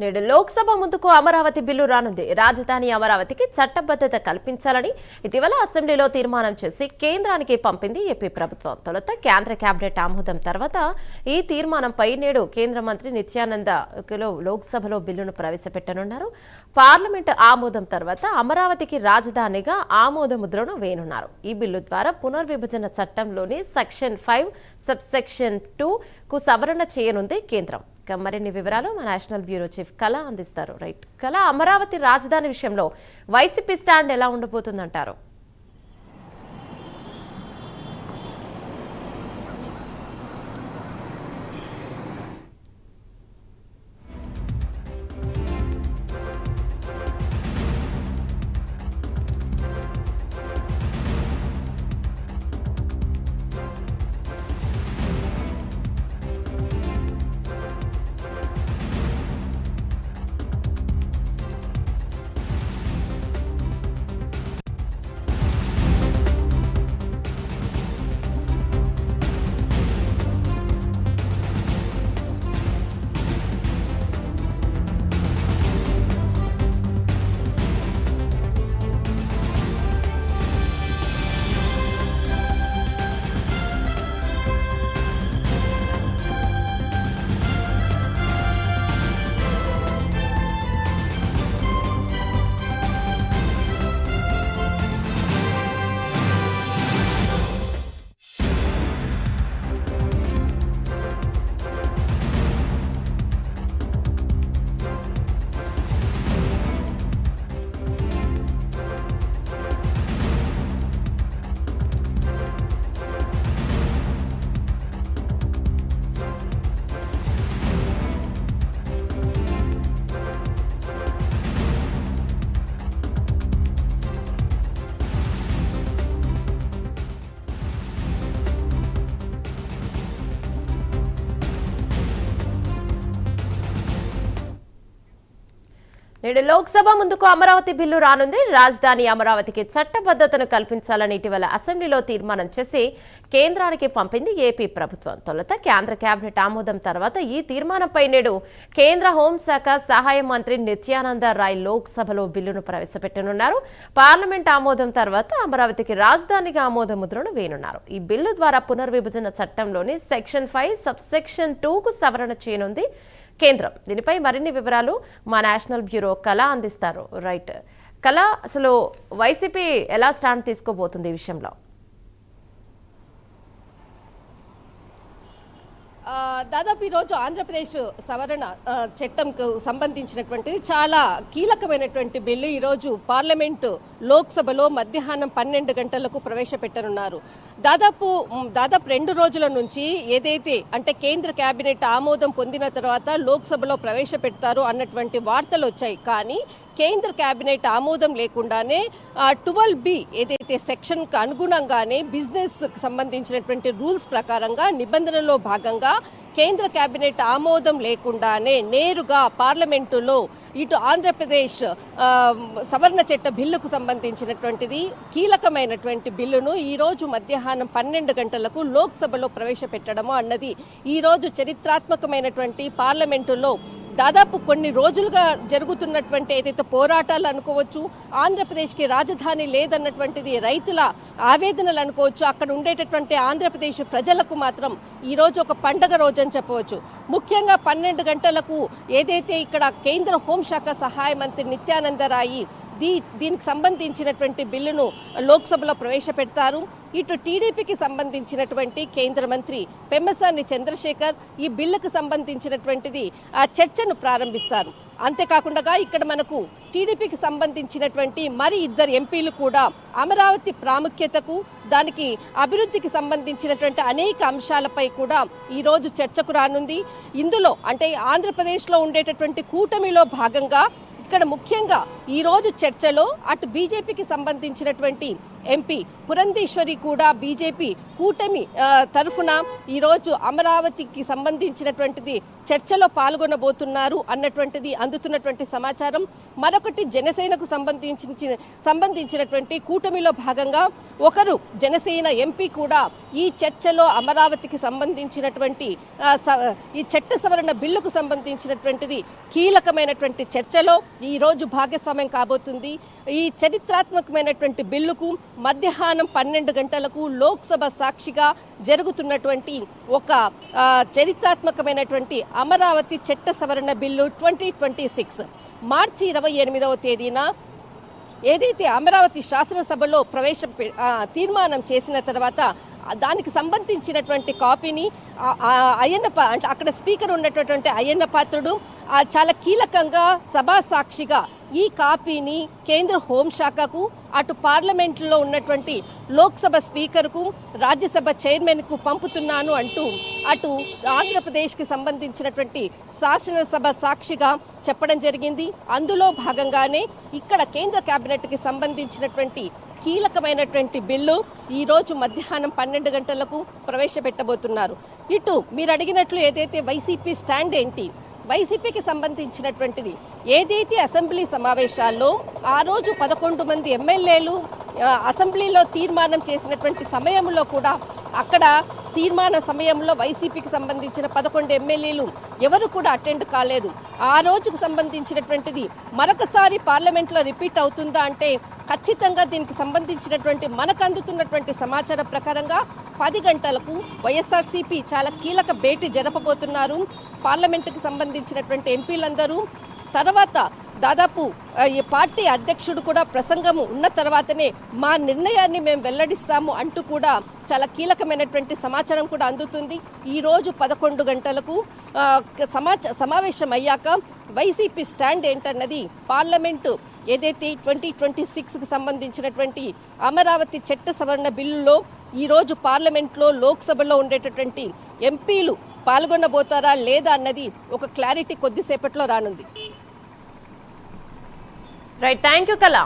నేడు లోక్సభ ముందుకు అమరావతి బిల్లు రానుంది. రాజధాని అమరావతికి చట్టబద్ధత కల్పించాలని ఇటీవల అసెంబ్లీలో తీర్మానం చేసి కేంద్రానికి పంపింది ఏపీ ప్రభుత్వం. తొలుత కేంద్ర కేబినెట్ ఆమోదం తర్వాత ఈ తీర్మానంపై నేడు కేంద్ర మంత్రి నిత్యానంద లోక్సభలో బిల్లును ప్రవేశపెట్టనున్నారు. పార్లమెంటు ఆమోదం తర్వాత అమరావతికి రాజధానిగా ఆమోద ముద్రను వేయనున్నారు. ఈ బిల్లు ద్వారా పునర్విభజన చట్టంలోని సెక్షన్ 5 సబ్సెక్షన్ 2 కు సవరణ చేయనుంది కేంద్రం. మరిన్ని వివరాలు మా నేషనల్ బ్యూరో చీఫ్ కళ అందిస్తారు. రైట్ కళ, అమరావతి రాజధాని విషయంలో వైసీపీ స్టాండ్ ఎలా ఉండబోతుందంటారు? నేడు లోక్సభ ముందుకు అమరావతి బిల్లు రానుంది. రాజధాని అమరావతికి చట్టబద్ధతను కల్పించాలని ఇటీవల అసెంబ్లీలో తీర్మానం చేసి కేంద్రానికి పంపింది ఏపీ ప్రభుత్వం. తొలుత కేంద్ర కేబినెట్ ఆమోదం తర్వాత ఈ తీర్మానంపై నేడు కేంద్ర హోంశాఖ సహాయ మంత్రి నిత్యానంద రాయ్ లోక్సభలో బిల్లును ప్రవేశపెట్టనున్నారు. పార్లమెంట్ ఆమోదం తర్వాత అమరావతికి రాజధానిగా ఆమోద ముద్రను వేయనున్నారు. ఈ బిల్లు ద్వారా పునర్విభజన చట్టంలోని సెక్షన్ 5 సబ్సెక్షన్ 2 కు సవరణ చేయనుంది కేంద్రం. దీనిపై మరిన్ని వివరాలు మా నేషనల్ బ్యూరో కళ అందిస్తారు. రైట్ కళ, అసలు వైసీపీ ఎలా స్టాండ్ తీసుకోబోతుంది ఈ విషయంలో? దాదాపు ఈరోజు ఆంధ్రప్రదేశ్ సవరణ చట్టంకు సంబంధించినటువంటి చాలా కీలకమైనటువంటి బిల్లు ఈరోజు పార్లమెంటు లోక్సభలో మధ్యాహ్నం 12 గంటలకు ప్రవేశపెట్టనున్నారు. దాదాపు 2 రోజుల నుంచి ఏదైతే అంటే కేంద్ర కేబినెట్ ఆమోదం పొందిన తర్వాత లోక్సభలో ప్రవేశపెడతారు అన్నటువంటి వార్తలు వచ్చాయి. కానీ కేంద్ర కేబినెట్ ఆమోదం లేకుండానే 12B ఏదైతే సెక్షన్కు అనుగుణంగానే బిజినెస్ సంబంధించినటువంటి రూల్స్ ప్రకారంగా నిబంధనలో భాగంగా కేంద్ర కేబినెట్ ఆమోదం లేకుండానే నేరుగా పార్లమెంటులో ఇటు ఆంధ్రప్రదేశ్ సవరణ చట్ట బిల్లుకు సంబంధించినటువంటిది కీలకమైనటువంటి బిల్లును ఈరోజు మధ్యాహ్నం 12 గంటలకు లోక్సభలో ప్రవేశపెట్టడము అన్నది ఈరోజు చరిత్రాత్మకమైనటువంటి పార్లమెంటులో దాదాపు కొన్ని రోజులుగా జరుగుతున్నటువంటి ఏదైతే పోరాటాలు అనుకోవచ్చు, ఆంధ్రప్రదేశ్కి రాజధాని లేదన్నటువంటిది రైతుల ఆవేదనలు అనుకోవచ్చు, అక్కడ ఉండేటటువంటి ఆంధ్రప్రదేశ్ ప్రజలకు మాత్రం ఈరోజు ఒక పండగ రోజు అని చెప్పవచ్చు. ముఖ్యంగా 12 గంటలకు ఏదైతే ఇక్కడ కేంద్ర హోంశాఖ సహాయ మంత్రి నిత్యానంద రాయ్ దీనికి సంబంధించినటువంటి బిల్లును లోక్సభలో ప్రవేశపెడతారు. ఇటు టీడీపీకి సంబంధించినటువంటి కేంద్ర మంత్రి పెమ్మసాని చంద్రశేఖర్ ఈ బిల్లుకు సంబంధించినటువంటిది చర్చను ప్రారంభిస్తారు. అంతేకాకుండా ఇక్కడ మనకు టీడీపీకి సంబంధించినటువంటి మరి 2 ఎంపీలు కూడా అమరావతి ప్రాముఖ్యతకు దానికి అభివృద్ధికి సంబంధించినటువంటి అనేక అంశాలపై కూడా ఈరోజు చర్చకు రానుంది. ఇందులో అంటే ఆంధ్రప్రదేశ్లో ఉండేటటువంటి కూటమిలో భాగంగా ఇక్కడ ముఖ్యంగా ఈ రోజు చర్చలో అటు బీజేపీకి సంబంధించినటువంటి ఎంపీ పురంధేశ్వరి కూడా బీజేపీ కూటమి తరఫున ఈరోజు అమరావతికి సంబంధించినటువంటిది చర్చలో పాల్గొనబోతున్నారు అన్నటువంటిది అందుతున్నటువంటి సమాచారం. మరొకటి జనసేనకు సంబంధించినటువంటి కూటమిలో భాగంగా ఒకరు జనసేన ఎంపీ కూడా ఈ చర్చలో అమరావతికి సంబంధించినటువంటి ఈ చట్ట సవరణ బిల్లుకు సంబంధించినటువంటిది కీలకమైనటువంటి చర్చలో ఈరోజు భాగస్వామ్యం కాబోతుంది. ఈ చరిత్రాత్మకమైనటువంటి బిల్లుకు మధ్యాహ్నం 12 గంటలకు లోక్సభ సాక్షిగా జరుగుతున్నటువంటి ఒక చరిత్రాత్మకమైనటువంటి అమరావతి చట్ట సవరణ బిల్లు 2026 మార్చి 28వ తేదీన ఏదైతే అమరావతి శాసనసభలో తీర్మానం చేసిన తర్వాత దానికి సంబంధించినటువంటి కాపీని అంటే అక్కడ స్పీకర్ ఉన్నటువంటి అయ్యన్న పాత్రుడు చాలా కీలకంగా సభా సాక్షిగా ఈ కాపీని కేంద్ర హోంశాఖకు, అటు పార్లమెంట్లో ఉన్నటువంటి లోక్సభ స్పీకర్కు, రాజ్యసభ చైర్మన్కు పంపుతున్నాను అంటూ అటు ఆంధ్రప్రదేశ్కి సంబంధించినటువంటి శాసనసభ సాక్షిగా చెప్పడం జరిగింది. అందులో భాగంగానే ఇక్కడ కేంద్ర కేబినెట్కి సంబంధించినటువంటి కీలకమైనటువంటి బిల్లు ఈరోజు మధ్యాహ్నం 12 గంటలకు ప్రవేశపెట్టబోతున్నారు. ఇటు మీరు అడిగినట్లు ఏదైతే వైసీపీ స్టాండ్ ఏంటి, వైసీపీకి సంబంధించినటువంటిది ఏదైతే అసెంబ్లీ సమావేశాల్లో ఆ రోజు 11 మంది ఎమ్మెల్యేలు అసెంబ్లీలో తీర్మానం చేసినటువంటి సమయంలో కూడా అక్కడ తీర్మాన సమయంలో వైసీపీకి సంబంధించిన 11 ఎమ్మెల్యేలు ఎవరు కూడా అటెండ్ కాలేదు. ఆ రోజుకు సంబంధించినటువంటిది మరొకసారి పార్లమెంట్లో రిపీట్ అవుతుందా అంటే ఖచ్చితంగా దీనికి సంబంధించినటువంటి మనకు అందుతున్నటువంటి సమాచారం ప్రకారంగా 10 గంటలకు వైఎస్ఆర్సీపీ చాలా కీలక భేటీ జరపబోతున్నారు. పార్లమెంటుకు సంబంధించినటువంటి ఎంపీలందరూ తర్వాత దాదాపు ఈ పార్టీ అధ్యక్షుడు కూడా ప్రసంగము ఉన్న తర్వాతనే మా నిర్ణయాన్ని మేము వెల్లడిస్తాము అంటూ కూడా చాలా కీలకమైనటువంటి సమాచారం కూడా అందుతుంది. ఈరోజు 11 గంటలకు సమావేశం అయ్యాక వైసీపీ స్టాండ్ ఏంటన్నది పార్లమెంటు ఏదైతే 2026కి సంబంధించినటువంటి అమరావతి చట్ట సవరణ బిల్లులో ఈరోజు పార్లమెంట్లో లోక్సభలో ఉండేటటువంటి ఎంపీలు పాల్గొనబోతారా లేదా అన్నది ఒక క్లారిటీ కొద్దిసేపట్లో రానుంది. రైట్, థ్యాంక్ యూ కళ.